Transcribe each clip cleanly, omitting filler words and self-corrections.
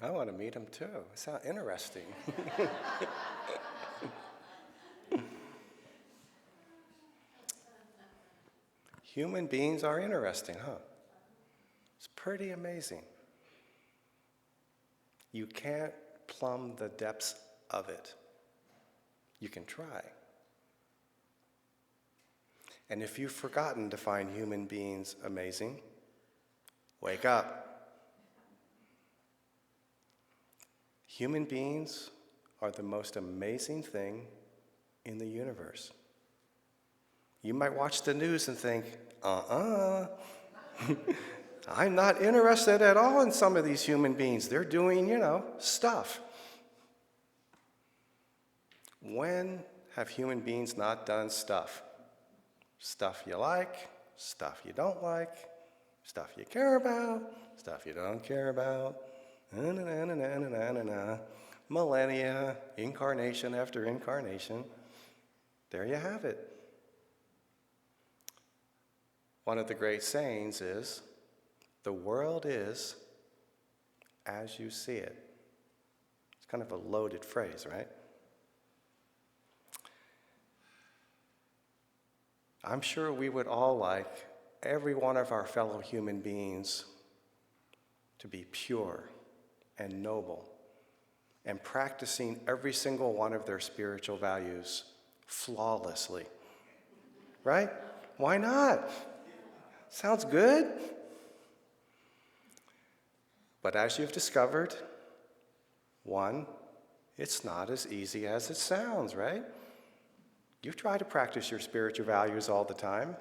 I want to meet him too. It sounds interesting. Human beings are interesting, huh? It's pretty amazing. You can't plumb the depths of it. You can try. And if you've forgotten to find human beings amazing, wake up. Human beings are the most amazing thing in the universe. You might watch the news and think, I'm not interested at all in some of these human beings. They're doing, stuff. When have human beings not done stuff? Stuff you like, stuff you don't like, stuff you care about, stuff you don't care about. Millennia, incarnation after incarnation. There you have it. One of the great sayings is, the world is as you see it. It's kind of a loaded phrase, right? I'm sure we would all like every one of our fellow human beings to be pure and noble and practicing every single one of their spiritual values flawlessly. Right? Why not? Sounds good. But as you've discovered, one, it's not as easy as it sounds, right? You try to practice your spiritual values all the time.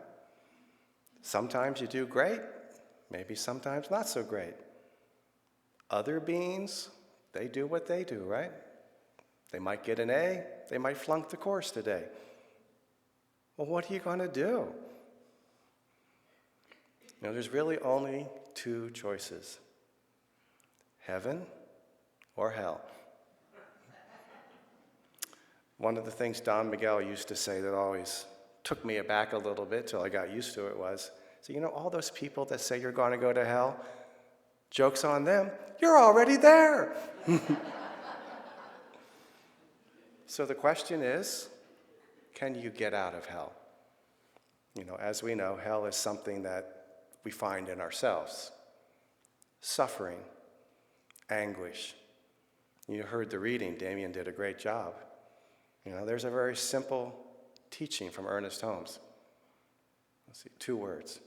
Sometimes you do great, maybe sometimes not so great. Other beings, they do what they do, right? They might get an A, they might flunk the course today. Well, what are you going to do? There's really only two choices: heaven or hell. One of the things Don Miguel used to say that always took me aback a little bit till I got used to it was, all those people that say you're going to go to hell, joke's on them, you're already there. So the question is, can you get out of hell? As we know, hell is something that we find in ourselves. Suffering, anguish. You heard the reading, Damien did a great job. There's a very simple teaching from Ernest Holmes. Let's see, 2 words.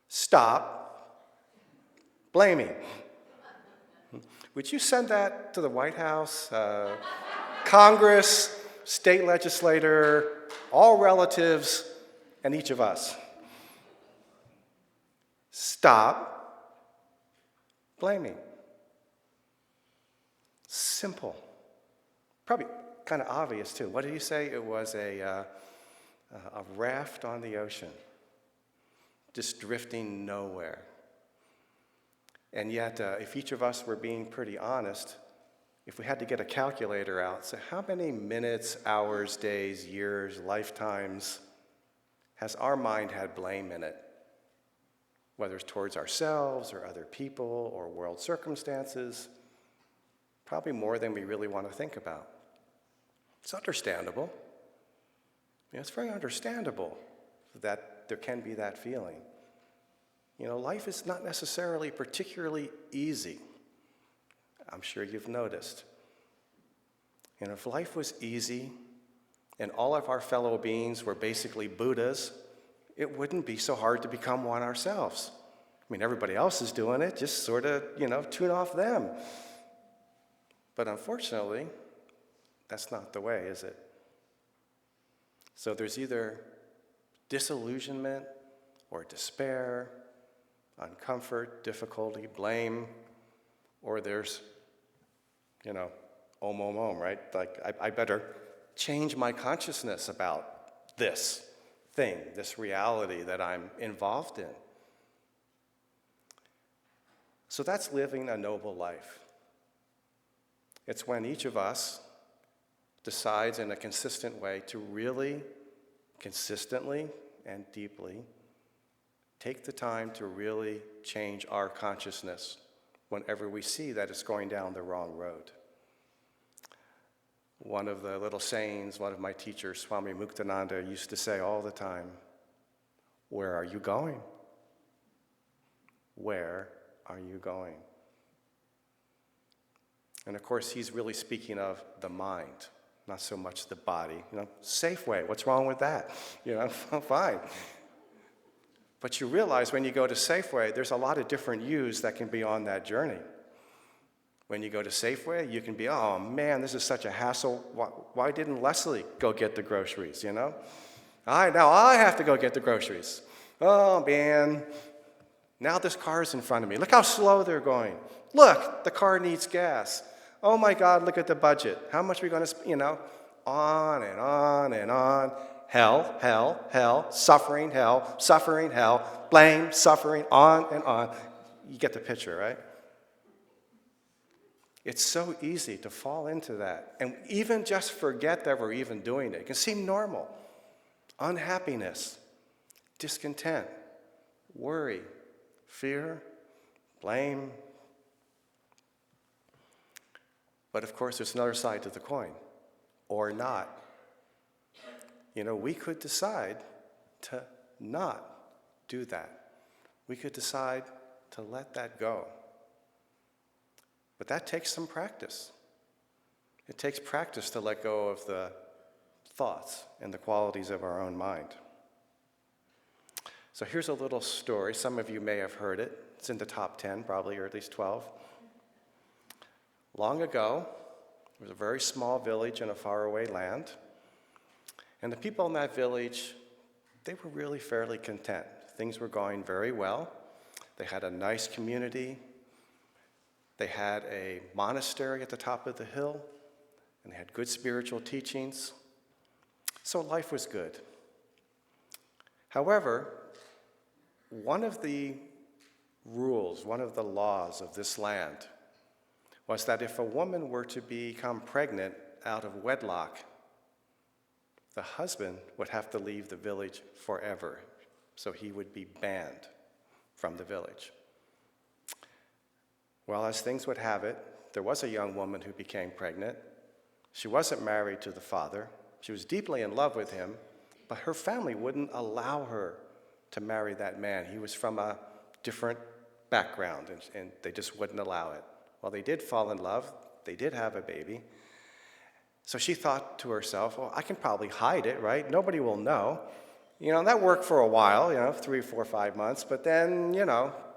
Stop blaming. Would you send that to the White House, Congress, state legislator, all relatives, and each of us? Stop blaming. Simple. Probably kind of obvious, too. What did he say? It was a raft on the ocean, just drifting nowhere. And yet, if each of us were being pretty honest, if we had to get a calculator out, so how many minutes, hours, days, years, lifetimes has our mind had blame in it? Whether it's towards ourselves or other people or world circumstances, probably more than we really want to think about. It's understandable. It's very understandable that there can be that feeling. Life is not necessarily particularly easy. I'm sure you've noticed. If life was easy and all of our fellow beings were basically Buddhas, it wouldn't be so hard to become one ourselves. Everybody else is doing it, just sort of, tune off them. But unfortunately, that's not the way, is it? So there's either disillusionment or despair, uncomfort, difficulty, blame, or there's, om, right? Like, I better change my consciousness about this thing, this reality that I'm involved in. So that's living a noble life. It's when each of us decides in a consistent way to really, consistently and deeply take the time to really change our consciousness whenever we see that it's going down the wrong road. One of the little sayings one of my teachers, Swami Muktananda, used to say all the time, "Where are you going? Where are you going?" And of course, he's really speaking of the mind, not so much the body. Safeway, what's wrong with that? Fine. But you realize when you go to Safeway, there's a lot of different yous that can be on that journey. When you go to Safeway, you can be, oh man, this is such a hassle. Why didn't Leslie go get the groceries, Now I have to go get the groceries. Oh man, now this car is in front of me. Look how slow they're going. Look, the car needs gas. Oh my God, look at the budget. How much are we going to spend, On and on and on. Hell, hell, hell, suffering, hell, blame, suffering, on and on. You get the picture, right? It's so easy to fall into that and even just forget that we're even doing it. It can seem normal. Unhappiness, discontent, worry, fear, blame. But of course, there's another side to the coin, or not. We could decide to not do that. We could decide to let that go. But that takes some practice. It takes practice to let go of the thoughts and the qualities of our own mind. So here's a little story. Some of you may have heard it. It's in the top 10, probably, or at least 12. Long ago, there was a very small village in a faraway land. And the people in that village, they were really fairly content. Things were going very well. They had a nice community. They had a monastery at the top of the hill, and they had good spiritual teachings. So life was good. However, one of the rules, one of the laws of this land was that if a woman were to become pregnant out of wedlock, the husband would have to leave the village forever, so he would be banned from the village. Well, as things would have it, there was a young woman who became pregnant. She wasn't married to the father. She was deeply in love with him, but her family wouldn't allow her to marry that man. He was from a different background, and they just wouldn't allow it. Well, they did fall in love. They did have a baby. So she thought to herself, well, I can probably hide it, right? Nobody will know. That worked for a while, 3, 4, 5 months, but then,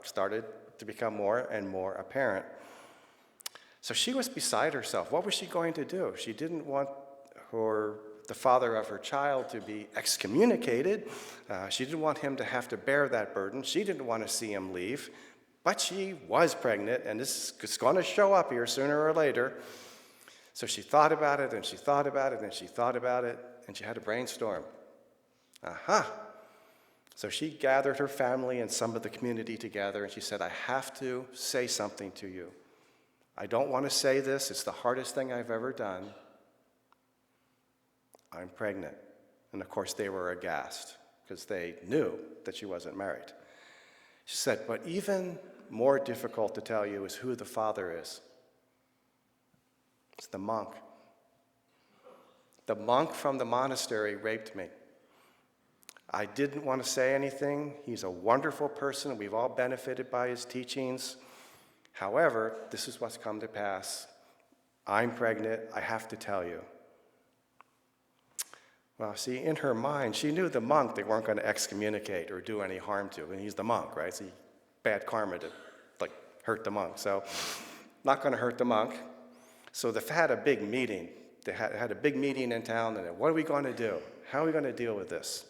started to become more and more apparent. So she was beside herself. What was she going to do? She didn't want the father of her child to be excommunicated. She didn't want him to have to bear that burden. She didn't want to see him leave. But she was pregnant, and this is going to show up here sooner or later. So she thought about it, and she thought about it, and she thought about it, and she had a brainstorm. So she gathered her family and some of the community together, and she said, I have to say something to you. I don't want to say this. It's the hardest thing I've ever done. I'm pregnant. And of course, they were aghast because they knew that she wasn't married. She said, but even more difficult to tell you is who the father is. It's the monk. The monk from the monastery raped me. I didn't want to say anything. He's a wonderful person. We've all benefited by his teachings. However, this is what's come to pass. I'm pregnant. I have to tell you. Well, see, in her mind, she knew the monk they weren't going to excommunicate or do any harm to. And he's the monk, right? So bad karma to, hurt the monk. So not going to hurt the monk. So they had a big meeting. They had a big meeting in town. And what are we going to do? How are we going to deal with this?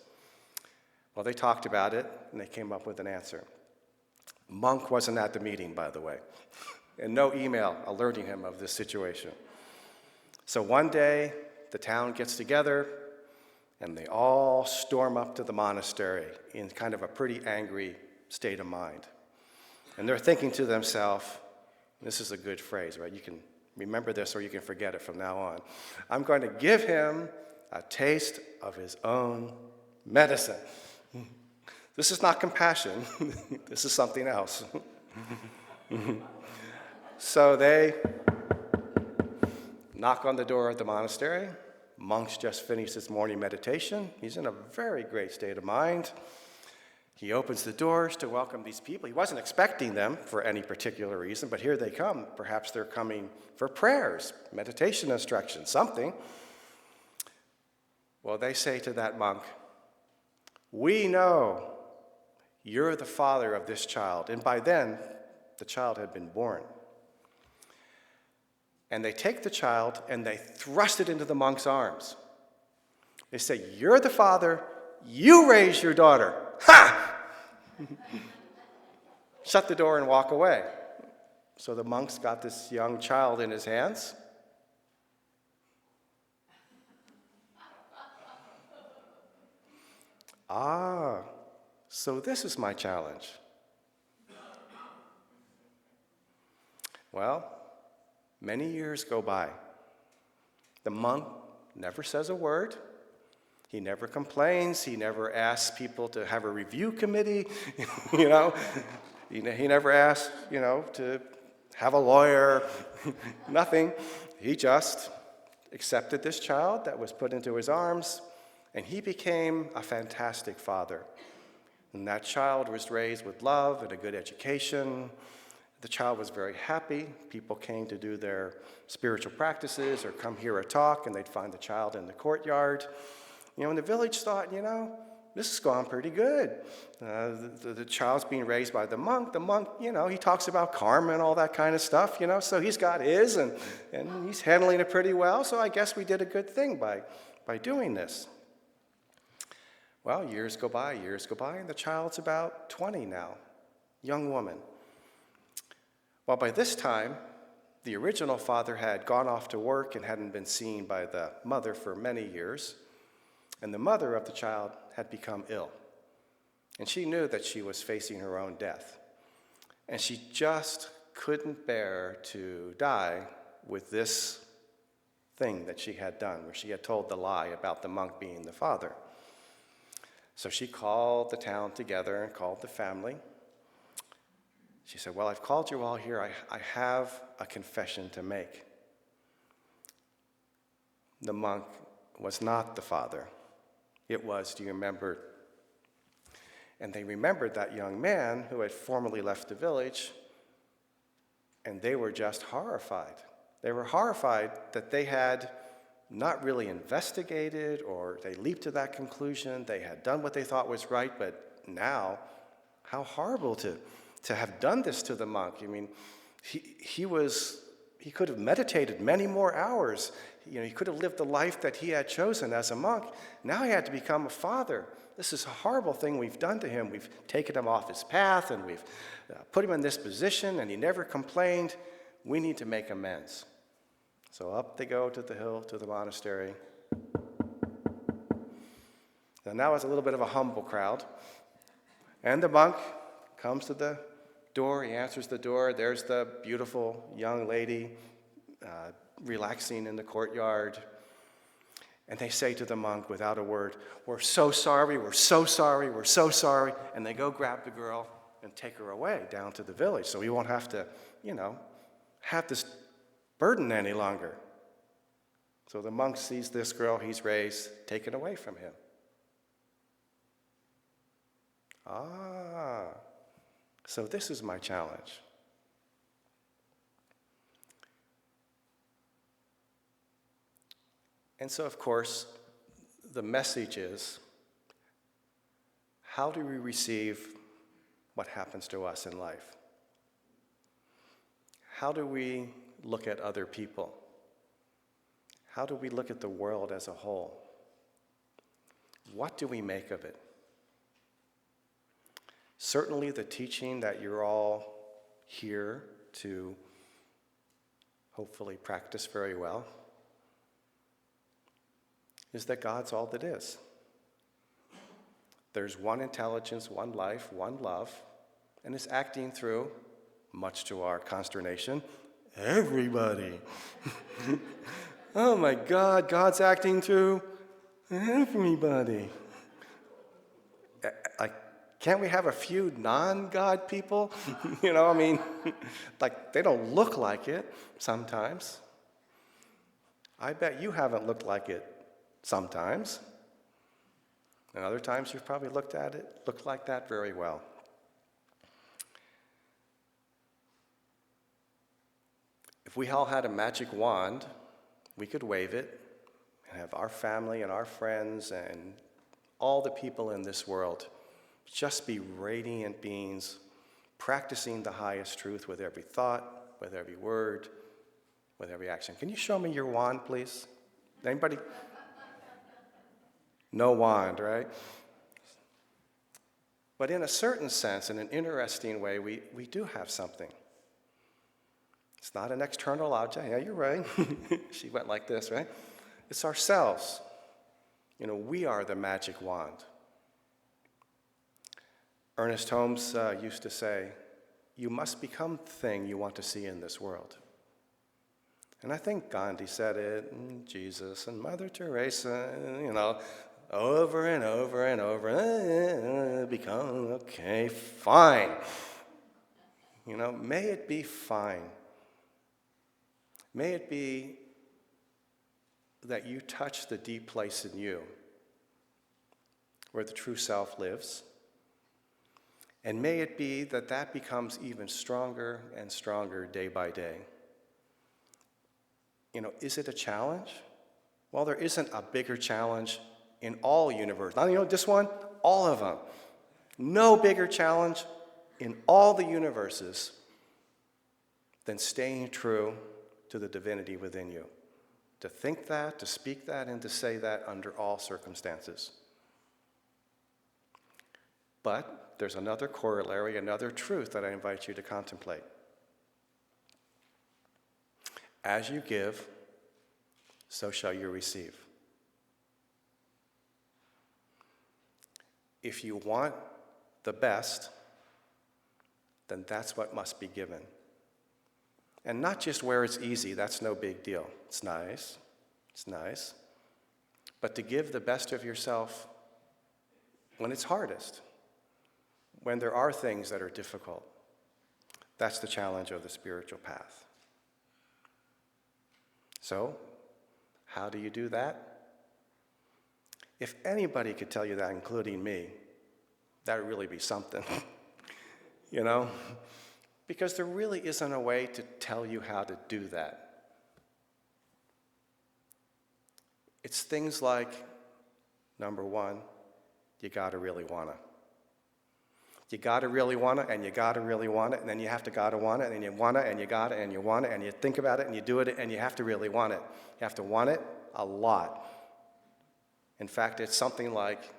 Well, they talked about it, and they came up with an answer. Monk wasn't at the meeting, by the way, and no email alerting him of this situation. So one day, the town gets together, and they all storm up to the monastery in kind of a pretty angry state of mind. And they're thinking to themselves, this is a good phrase, right? You can remember this or you can forget it from now on. I'm going to give him a taste of his own medicine. This is not compassion. This is something else. So they knock on the door of the monastery. Monk's just finished his morning meditation. He's in a very great state of mind. He opens the doors to welcome these people. He wasn't expecting them for any particular reason, but here they come. Perhaps they're coming for prayers, meditation instruction, something. Well, they say to that monk, "We know you're the father of this child." And by then, the child had been born. And they take the child and they thrust it into the monk's arms. They say, "You're the father, you raised your daughter. Ha!" Shut the door and walk away. So the monk's got this young child in his hands. So this is my challenge. Well, many years go by. The monk never says a word. He never complains. He never asks people to have a review committee. He never asks, to have a lawyer. Nothing. He just accepted this child that was put into his arms, and he became a fantastic father. And that child was raised with love and a good education. The child was very happy. People came to do their spiritual practices or come hear a talk, and they'd find the child in the courtyard. And the village thought, this has gone pretty good. The child's being raised by the monk. The monk, he talks about karma and all that kind of stuff, so he's got his, and he's handling it pretty well, so I guess we did a good thing by doing this. Well, years go by, and the child's about 20 now, young woman. Well, by this time, the original father had gone off to work and hadn't been seen by the mother for many years. And the mother of the child had become ill. And she knew that she was facing her own death. And she just couldn't bear to die with this thing that she had done, where she had told the lie about the monk being the father. So she called the town together and called the family. She said, "Well, I've called you all here. I have a confession to make. The monk was not the father. It was, do you remember?" And they remembered that young man who had formerly left the village, and they were just horrified. They were horrified that they had not really investigated, or they leaped to that conclusion. They had done what they thought was right, but now, how horrible to have done this to the monk. I mean, he could have meditated many more hours. He could have lived the life that he had chosen as a monk. Now he had to become a father. This is a horrible thing we've done to him. We've taken him off his path, and we've put him in this position, and he never complained. We need to make amends. So up they go to the hill, to the monastery. And now it's a little bit of a humble crowd. And the monk comes to the door. He answers the door. There's the beautiful young lady relaxing in the courtyard. And they say to the monk without a word, "We're so sorry, we're so sorry, we're so sorry." And they go grab the girl and take her away down to the village so he won't have to, have this burden any longer. So the monk sees this girl he's raised taken away from him. So this is my challenge. And so, of course, the message is, how do we receive what happens to us in life? How do we look at other people? How do we look at the world as a whole? What do we make of it? Certainly the teaching that you're all here to hopefully practice very well is that God's all that is. There's one intelligence, one life, one love, and it's acting through, much to our consternation, everybody. Oh my God, God's acting through everybody. Can't we have a few non-God people? Like they don't look like it sometimes. I bet you haven't looked like it sometimes. And other times you've probably looked like that very well. If we all had a magic wand, we could wave it and have our family and our friends and all the people in this world just be radiant beings, practicing the highest truth with every thought, with every word, with every action. Can you show me your wand, please? Anybody? No wand, right? But in a certain sense, in an interesting way, we do have something. It's not an external object. Yeah, you're right. She went like this, right? It's ourselves. We are the magic wand. Ernest Holmes used to say, you must become the thing you want to see in this world. And I think Gandhi said it, and Jesus and Mother Teresa, over and over and over, become, okay, fine. May it be fine. May it be that you touch the deep place in you where the true self lives. And may it be that that becomes even stronger and stronger day by day. Is it a challenge? Well, there isn't a bigger challenge in all universe. Not this one, all of them. No bigger challenge in all the universes than staying true to the divinity within you. To think that, to speak that, and to say that under all circumstances. But there's another corollary, another truth that I invite you to contemplate. As you give, so shall you receive. If you want the best, then that's what must be given. And not just where it's easy, that's no big deal. It's nice. But to give the best of yourself when it's hardest, when there are things that are difficult, that's the challenge of the spiritual path. So, how do you do that? If anybody could tell you that, including me, that would really be something. Because there really isn't a way to tell you how to do that. It's things like, number one, you gotta really wanna. You gotta really wanna, and you gotta really want it, and then you have to gotta want it, and you wanna, and you gotta, and you want it, and you think about it, and you do it, and you have to really want it. You have to want it a lot. In fact, it's something like,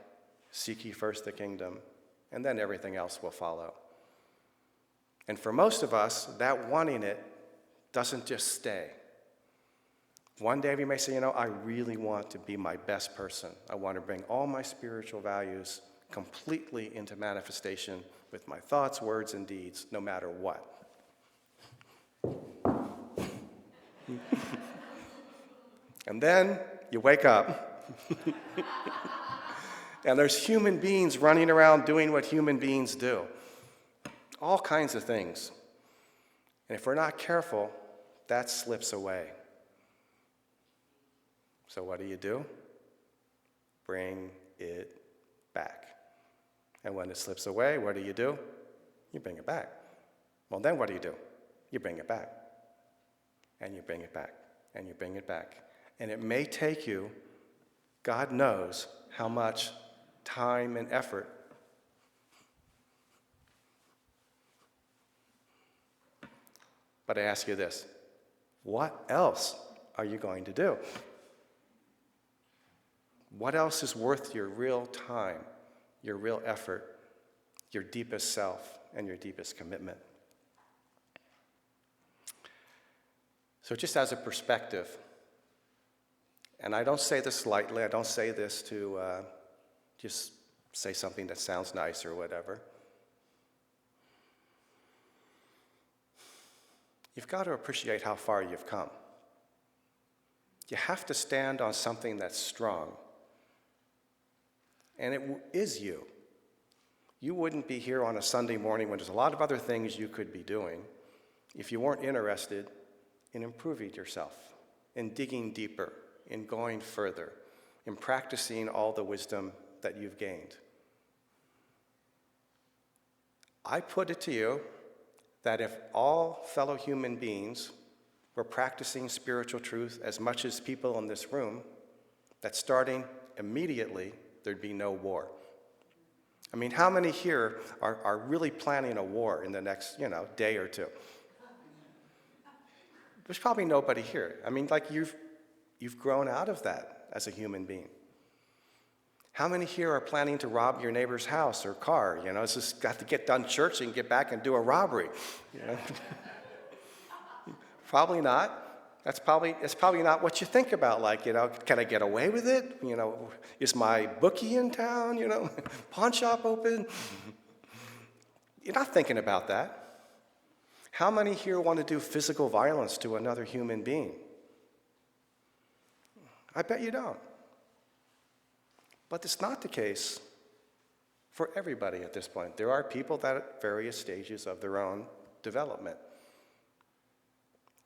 seek ye first the kingdom, and then everything else will follow. And for most of us, that wanting it doesn't just stay. One day we may say, I really want to be my best person. I want to bring all my spiritual values completely into manifestation with my thoughts, words, and deeds, no matter what. And then you wake up. And there's human beings running around doing what human beings do. All kinds of things. And if we're not careful, that slips away. So what do? Bring it back. And when it slips away, what do? You bring it back. Well, then what do? You bring it back. And you bring it back. And you bring it back. And it may take you, God knows, how much time and effort. But I ask you this, what else are you going to do? What else is worth your real time, your real effort, your deepest self, and your deepest commitment? So just as a perspective, and I don't say this lightly, I don't say this to just say something that sounds nice or whatever. You've got to appreciate how far you've come. You have to stand on something that's strong. And it is you. You wouldn't be here on a Sunday morning when there's a lot of other things you could be doing if you weren't interested in improving yourself, in digging deeper, in going further, in practicing all the wisdom that you've gained. I put it to you that if all fellow human beings were practicing spiritual truth as much as people in this room, that starting immediately, there'd be no war. I mean, how many here are really planning a war in the next, day or two? There's probably nobody here. I mean, like you've grown out of that as a human being. How many here are planning to rob your neighbor's house or car? It's just got to get done church and get back and do a robbery. Probably not. It's probably not what you think about. Like, can I get away with it? Is my bookie in town? Pawn shop open? You're not thinking about that. How many here want to do physical violence to another human being? I bet you don't. But it's not the case for everybody at this point. There are people that are at various stages of their own development.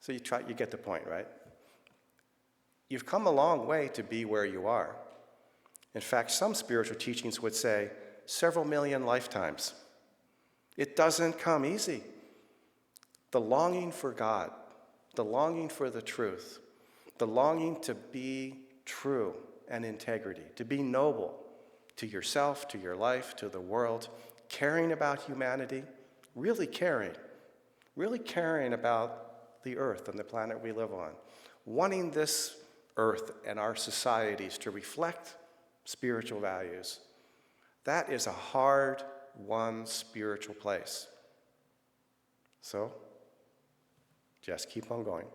So you get the point, right? You've come a long way to be where you are. In fact, some spiritual teachings would say several million lifetimes. It doesn't come easy. The longing for God, the longing for the truth, the longing to be true and integrity, to be noble to yourself, to your life, to the world, caring about humanity, really caring about the earth and the planet we live on, wanting this earth and our societies to reflect spiritual values. That is a hard-won spiritual place. So, just keep on going.